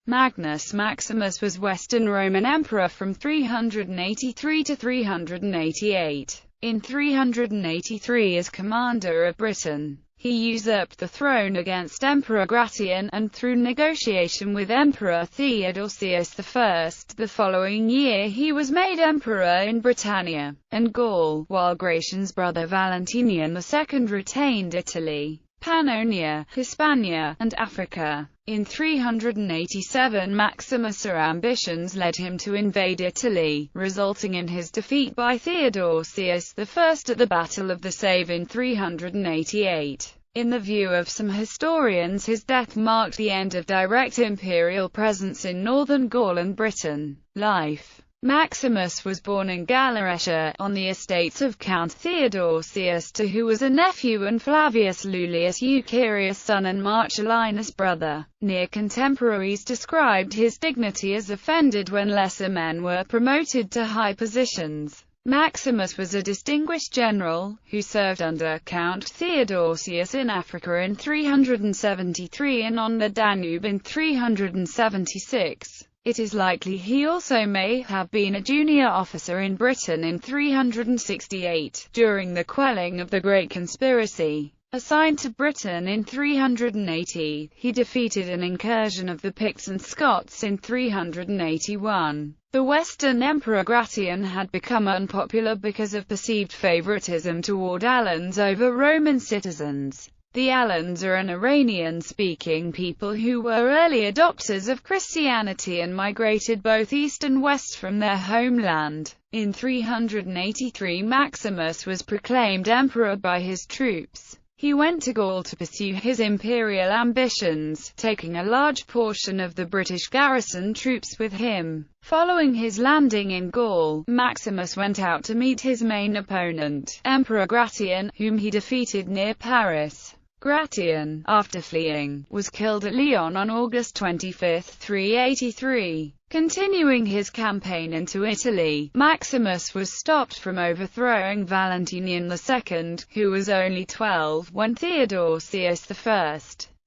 Magnus Maximus was Western Roman emperor from 383 to 388. In 383, as commander of Britain, he usurped the throne against Emperor Gratian, and through negotiation with Emperor Theodosius I, the following year he was made emperor in Britannia and Gaul, while Gratian's brother Valentinian II retained Italy, Pannonia, Hispania, and Africa. In 387, Maximus' ambitions led him to invade Italy, resulting in his defeat by Theodosius I at the Battle of the Save in 388. In the view of some historians, his death marked the end of direct imperial presence in northern Gaul and Britain. Life. Maximus was born in Galaretia, on the estates of Count Theodosius II, who was a nephew and Flavius Lulius Eucherius' son and Marcellinus' brother. Near contemporaries described his dignity as offended when lesser men were promoted to high positions. Maximus was a distinguished general, who served under Count Theodosius in Africa in 373 and on the Danube in 376. It is likely he also may have been a junior officer in Britain in 368, during the quelling of the Great Conspiracy. Assigned to Britain in 380, he defeated an incursion of the Picts and Scots in 381. The Western Emperor Gratian had become unpopular because of perceived favoritism toward Alans over Roman citizens. The Alans are an Iranian-speaking people who were early adopters of Christianity and migrated both east and west from their homeland. In 383, Maximus was proclaimed emperor by his troops. He went to Gaul to pursue his imperial ambitions, taking a large portion of the British garrison troops with him. Following his landing in Gaul, Maximus went out to meet his main opponent, Emperor Gratian, whom he defeated near Paris. Gratian, after fleeing, was killed at Lyon on August 25, 383. Continuing his campaign into Italy, Maximus was stopped from overthrowing Valentinian II, who was only 12 when Theodosius I,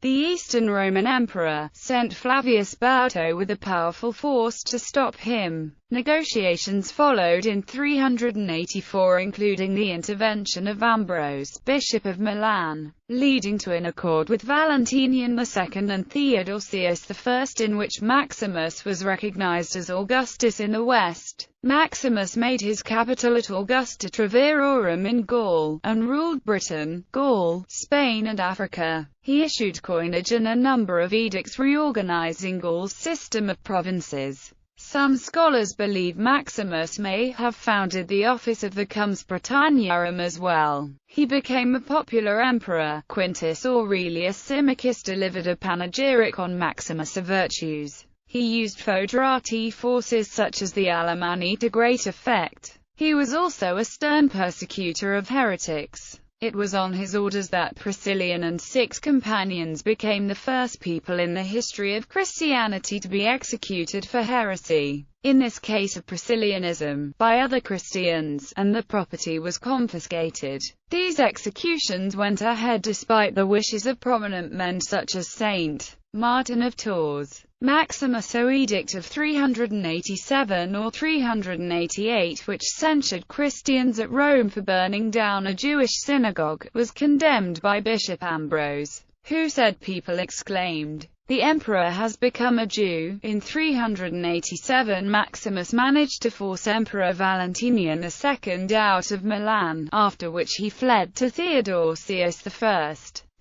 the Eastern Roman Emperor, sent Flavius Bauto with a powerful force to stop him. Negotiations followed in 384, including the intervention of Ambrose, Bishop of Milan, leading to an accord with Valentinian II and Theodosius I, in which Maximus was recognized as Augustus in the West. Maximus made his capital at Augusta Treverorum in Gaul, and ruled Britain, Gaul, Spain and Africa. He issued coinage and a number of edicts reorganizing Gaul's system of provinces. Some scholars believe Maximus may have founded the office of the Comes Britanniarum as well. He became a popular emperor. Quintus Aurelius Symmachus delivered a panegyric on Maximus' virtues. He used foederati forces such as the Alemanni to great effect. He was also a stern persecutor of heretics. It was on his orders that Priscillian and 6 companions became the first people in the history of Christianity to be executed for heresy, in this case of Priscillianism, by other Christians, and the property was confiscated. These executions went ahead despite the wishes of prominent men such as Saint Martin of Tours. Maximus' edict of 387 or 388, which censured Christians at Rome for burning down a Jewish synagogue, was condemned by Bishop Ambrose, who said people exclaimed, "The emperor has become a Jew." In 387, Maximus managed to force Emperor Valentinian II out of Milan, after which he fled to Theodosius I.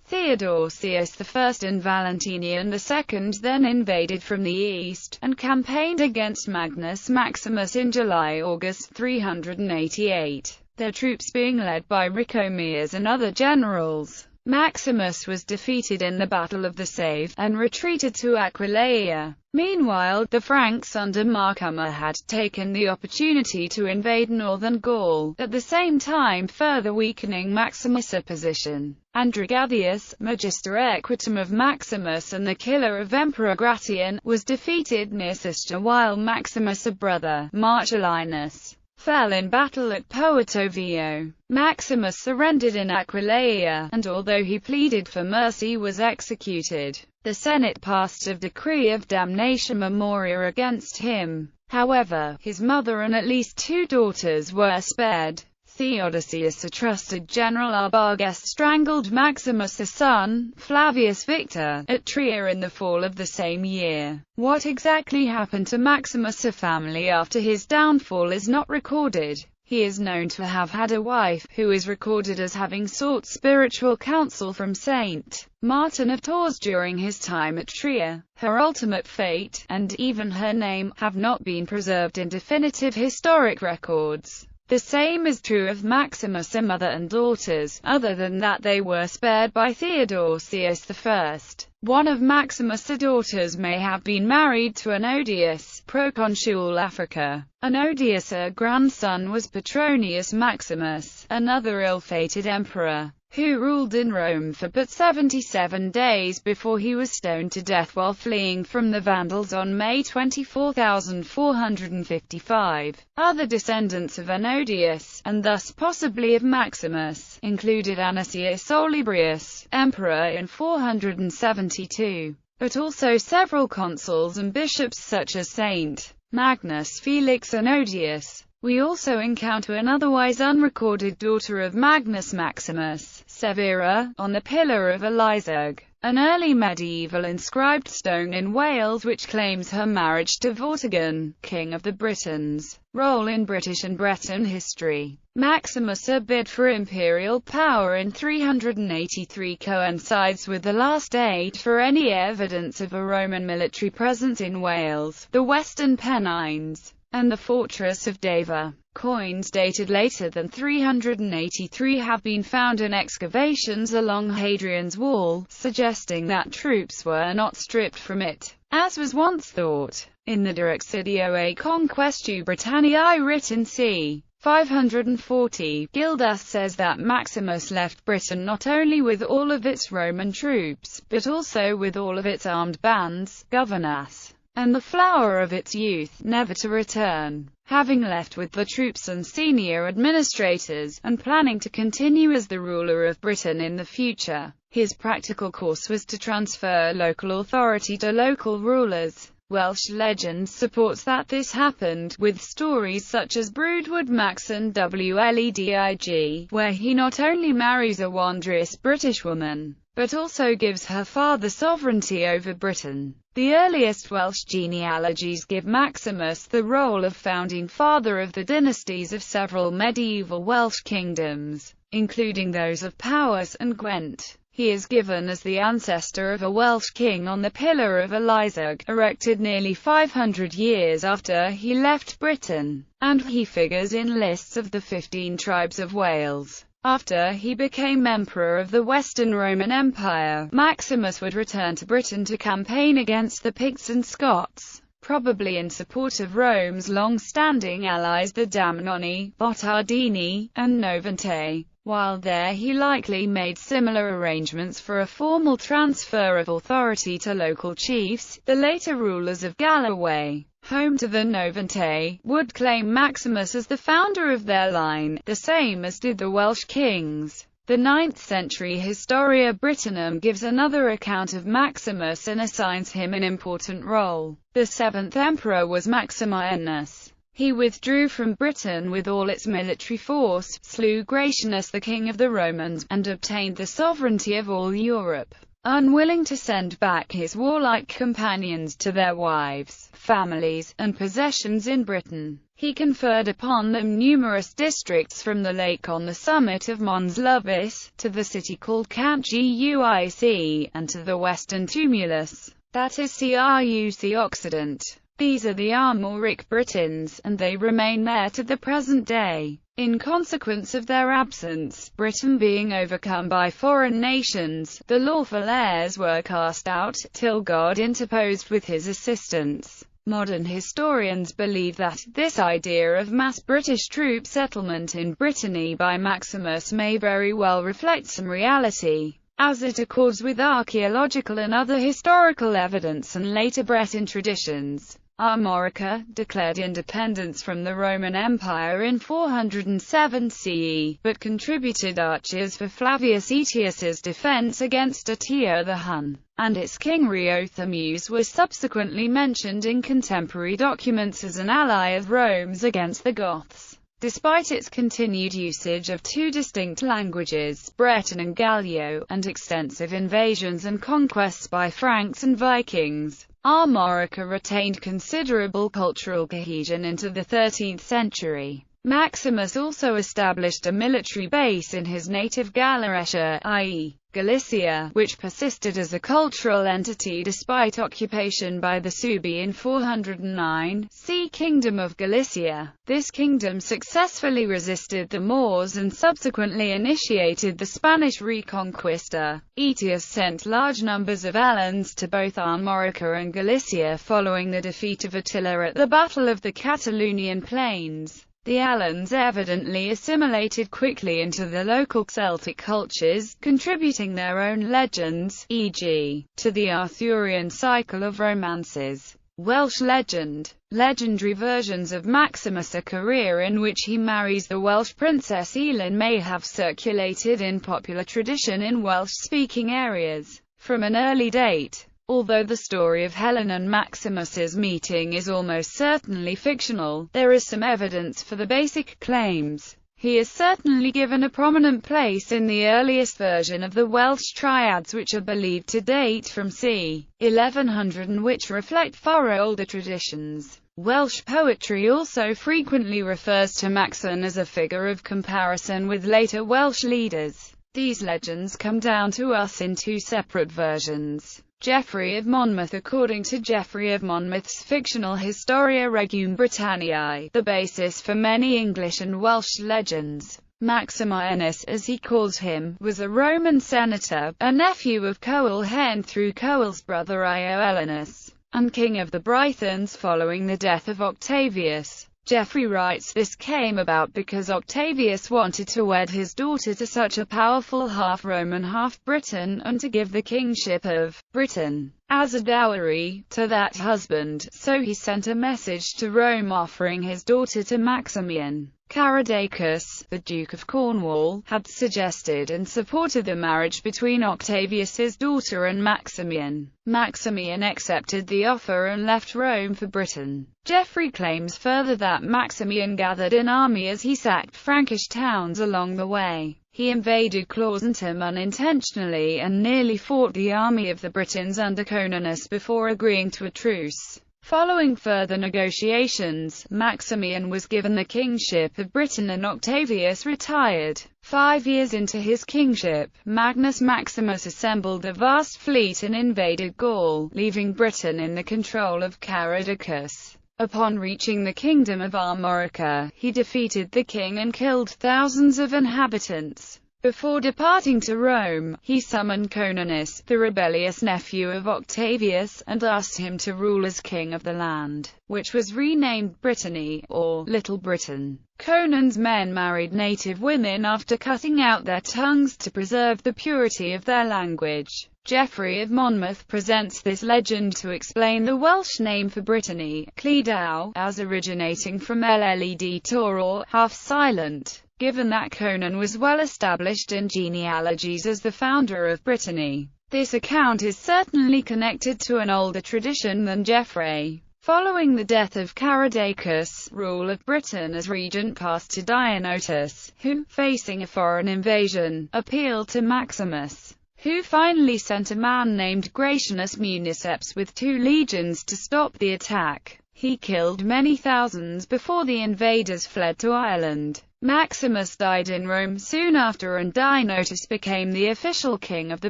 Theodosius I and Valentinian II then invaded from the east, and campaigned against Magnus Maximus in July-August 388, their troops being led by Ricomeus and other generals. Maximus was defeated in the Battle of the Save, and retreated to Aquileia. Meanwhile, the Franks under Marcuma had taken the opportunity to invade northern Gaul, at the same time further weakening Maximus' position. Androgadius, Magister Equitum of Maximus and the killer of Emperor Gratian, was defeated near Sistra, while Maximus' brother, Marcellinus fell in battle at Poetovio. Maximus surrendered in Aquileia, and although he pleaded for mercy was executed. The Senate passed a decree of damnation memoria against him. However, his mother and at least 2 daughters were spared. Theodosius, a trusted general Arbarges, strangled Maximus' son, Flavius Victor, at Trier in the fall of the same year. What exactly happened to Maximus' family after his downfall is not recorded. He is known to have had a wife, who is recorded as having sought spiritual counsel from Saint Martin of Tours during his time at Trier. Her ultimate fate, and even her name, have not been preserved in definitive historic records. The same is true of Maximus' mother and daughters, other than that they were spared by Theodosius I. One of Maximus' daughters may have been married to Anodius, proconsul Africa. Anodius' grandson was Petronius Maximus, another ill-fated emperor, who ruled in Rome for but 77 days before he was stoned to death while fleeing from the Vandals on May 24, 455. Other descendants of Anodius, and thus possibly of Maximus, included Anicius Olybrius, emperor in 472, but also several consuls and bishops such as Saint Magnus Felix Anodius. We also encounter an otherwise unrecorded daughter of Magnus Maximus, Severa, on the Pillar of Wledig, an early medieval inscribed stone in Wales which claims her marriage to Vortigern, king of the Britons. Role in British and Breton history. Maximus' bid for imperial power in 383 coincides with the last date for any evidence of a Roman military presence in Wales, the Western Pennines, and the fortress of Deva. Coins dated later than 383 have been found in excavations along Hadrian's Wall, suggesting that troops were not stripped from it, as was once thought. In the De Excidio Conquestu Britanniae written c. 540, Gildas says that Maximus left Britain not only with all of its Roman troops, but also with all of its armed bands, governors, and the flower of its youth, never to return. Having left with the troops and senior administrators, and planning to continue as the ruler of Britain in the future, his practical course was to transfer local authority to local rulers. Welsh legend supports that this happened, with stories such as Broodwood Macsen Wledig, where he not only marries a wondrous British woman, but also gives her father sovereignty over Britain. The earliest Welsh genealogies give Maximus the role of founding father of the dynasties of several medieval Welsh kingdoms, including those of Powys and Gwent. He is given as the ancestor of a Welsh king on the Pillar of Wledig, erected nearly 500 years after he left Britain, and he figures in lists of the 15 tribes of Wales. After he became emperor of the Western Roman Empire, Maximus would return to Britain to campaign against the Picts and Scots, probably in support of Rome's long-standing allies the Damnoni, Bottardini, and Noventae. While there he likely made similar arrangements for a formal transfer of authority to local chiefs. The later rulers of Galloway, home to the Noventae, would claim Maximus as the founder of their line, the same as did the Welsh kings. The 9th-century Historia Brittonum gives another account of Maximus and assigns him an important role. The 7th emperor was Maximianus. He withdrew from Britain with all its military force, slew Gratianus the king of the Romans, and obtained the sovereignty of all Europe. Unwilling to send back his warlike companions to their wives, families, and possessions in Britain, he conferred upon them numerous districts from the lake on the summit of Mons Lubis, to the city called Cant Guic, and to the western tumulus, that is Creuc Occident. These are the Armoric Britons, and they remain there to the present day. In consequence of their absence, Britain being overcome by foreign nations, the lawful heirs were cast out, till God interposed with his assistance. Modern historians believe that this idea of mass British troop settlement in Brittany by Maximus may very well reflect some reality, as it accords with archaeological and other historical evidence and later Breton traditions. Armorica declared independence from the Roman Empire in 407 CE, but contributed archers for Flavius Aetius's defense against Attila the Hun, and its king Riothemus was subsequently mentioned in contemporary documents as an ally of Rome's against the Goths. Despite its continued usage of two distinct languages, Breton and Gallio, and extensive invasions and conquests by Franks and Vikings, Armorica retained considerable cultural cohesion into the 13th century. Maximus also established a military base in his native Galaretia, i.e., Galicia, which persisted as a cultural entity despite occupation by the Suebi in 409. See Kingdom of Galicia. This kingdom successfully resisted the Moors and subsequently initiated the Spanish Reconquista. Aetius sent large numbers of Alans to both Armorica and Galicia following the defeat of Attila at the Battle of the Catalonian Plains. The Alans evidently assimilated quickly into the local Celtic cultures, contributing their own legends, e.g., to the Arthurian cycle of romances. Welsh legend. Legendary versions of Maximus' a career in which he marries the Welsh princess Elin may have circulated in popular tradition in Welsh-speaking areas from an early date. Although the story of Helen and Maximus's meeting is almost certainly fictional, there is some evidence for the basic claims. He is certainly given a prominent place in the earliest version of the Welsh triads, which are believed to date from c. 1100 and which reflect far older traditions. Welsh poetry also frequently refers to Macsen as a figure of comparison with later Welsh leaders. These legends come down to us in two separate versions. Geoffrey of Monmouth. According to Geoffrey of Monmouth's fictional Historia Regum Britanniae, the basis for many English and Welsh legends, Maximinus, as he calls him, was a Roman senator, a nephew of Coel Hen through Coel's brother Ioellinus, and king of the Brythons following the death of Octavius. Geoffrey writes this came about because Octavius wanted to wed his daughter to such a powerful half-Roman half-Briton, and to give the kingship of Britain as a dowry to that husband, so he sent a message to Rome offering his daughter to Maximian. Caradacus, the Duke of Cornwall, had suggested and supported the marriage between Octavius's daughter and Maximian. Maximian accepted the offer and left Rome for Britain. Geoffrey claims further that Maximian gathered an army as he sacked Frankish towns along the way. He invaded Clausentum unintentionally and nearly fought the army of the Britons under Coninus before agreeing to a truce. Following further negotiations, Maximian was given the kingship of Britain and Octavius retired. 5 years into his kingship, Magnus Maximus assembled a vast fleet and invaded Gaul, leaving Britain in the control of Caradacus. Upon reaching the kingdom of Armorica, he defeated the king and killed thousands of inhabitants. Before departing to Rome, he summoned Coninus, the rebellious nephew of Octavius, and asked him to rule as king of the land, which was renamed Brittany, or Little Britain. Conan's men married native women after cutting out their tongues to preserve the purity of their language. Geoffrey of Monmouth presents this legend to explain the Welsh name for Brittany, Cledow, as originating from Lled Tor, or half-silent. Given that Conan was well established in genealogies as the founder of Brittany, this account is certainly connected to an older tradition than Geoffrey. Following the death of Caradacus, rule of Britain as regent passed to Dionotus, who, facing a foreign invasion, appealed to Maximus, who finally sent a man named Gratianus Municeps with 2 legions to stop the attack. He killed many thousands before the invaders fled to Ireland. Maximus died in Rome soon after and Dionotus became the official king of the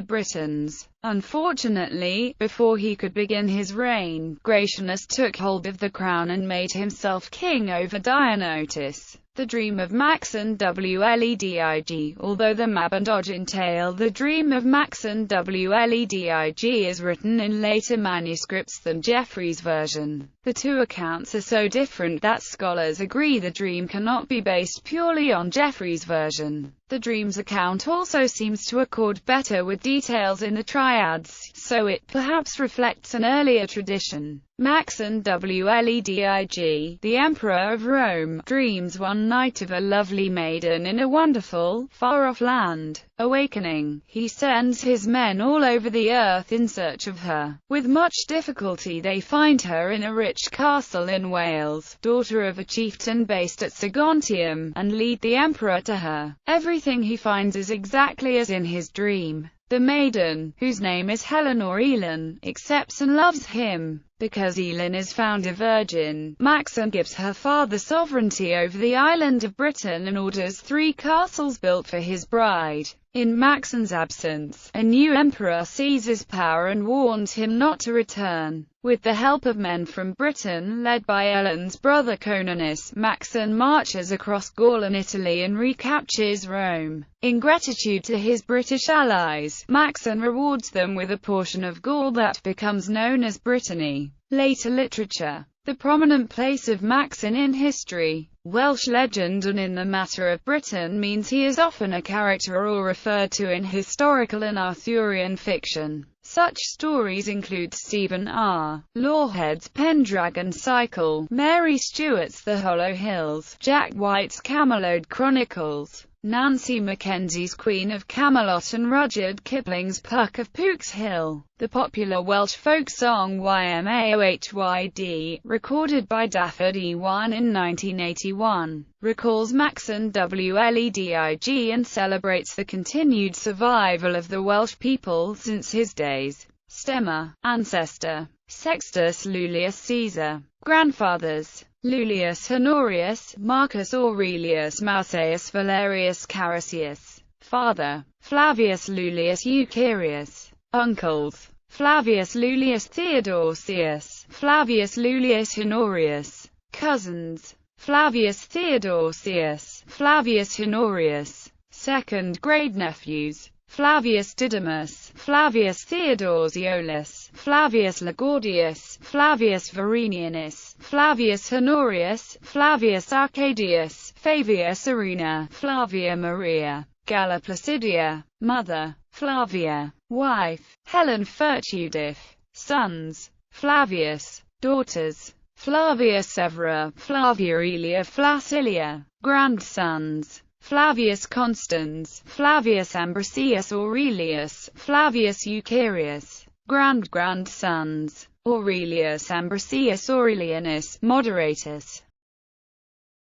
Britons. Unfortunately, before he could begin his reign, Gratianus took hold of the crown and made himself king over Dionotus. The Dream of Macsen Wledig. Although the Mabinogion tale The Dream of Macsen Wledig is written in later manuscripts than Geoffrey's version, the two accounts are so different that scholars agree the dream cannot be based purely on Geoffrey's version. The dream's account also seems to accord better with details in the triads, so it perhaps reflects an earlier tradition. Macsen Wledig, the Emperor of Rome, dreams one night of a lovely maiden in a wonderful, far-off land. Awakening, he sends his men all over the earth in search of her. With much difficulty they find her in a rich castle in Wales, daughter of a chieftain based at Saguntium, and lead the emperor to her. Everything he finds is exactly as in his dream. The maiden, whose name is Helen or Elin, accepts and loves him. Because Elin is found a virgin, Macsen gives her father sovereignty over the island of Britain and orders 3 castles built for his bride. In Macsen's absence, a new emperor seizes power and warns him not to return. With the help of men from Britain led by Elin's brother Coninus, Macsen marches across Gaul and Italy and recaptures Rome. In gratitude to his British allies, Macsen rewards them with a portion of Gaul that becomes known as Brittany. Later literature. The prominent place of Macsen in history, Welsh legend and in the matter of Britain means he is often a character or referred to in historical and Arthurian fiction. Such stories include Stephen R. Lawhead's Pendragon Cycle, Mary Stuart's The Hollow Hills, Jack White's Camelot Chronicles, Nancy Mackenzie's Queen of Camelot and Rudyard Kipling's Puck of Pook's Hill. The popular Welsh folk song YMAOHYD, recorded by Daffod Ewan in 1981, recalls Macsen Wledig and celebrates the continued survival of the Welsh people since his days. Stemma. Ancestor. Sextus Lulius Caesar. Grandfathers. Lulius Honorius, Marcus Aurelius Marcius Valerius Carisius. Father. Flavius Lulius Eucherius. Uncles. Flavius Lulius Theodosius, Flavius Lulius Honorius. Cousins. Flavius Theodosius, Flavius Honorius. Second-grade nephews. Flavius Didymus, Flavius Theodosiolus, Flavius Ligaudius, Flavius Verenianus, Flavius Honorius, Flavius Arcadius, Fabius Arena, Flavia Maria, Galla Placidia. Mother. Flavia. Wife. Helen Fertudif. Sons. Flavius. Daughters. Flavia Severa, Flavia Aelia Flaccilia. Grandsons. Flavius Constans, Flavius Ambrosius Aurelius, Flavius Eucherius. Grandsons. Aurelius Ambrosius Aurelianus, Moderatus.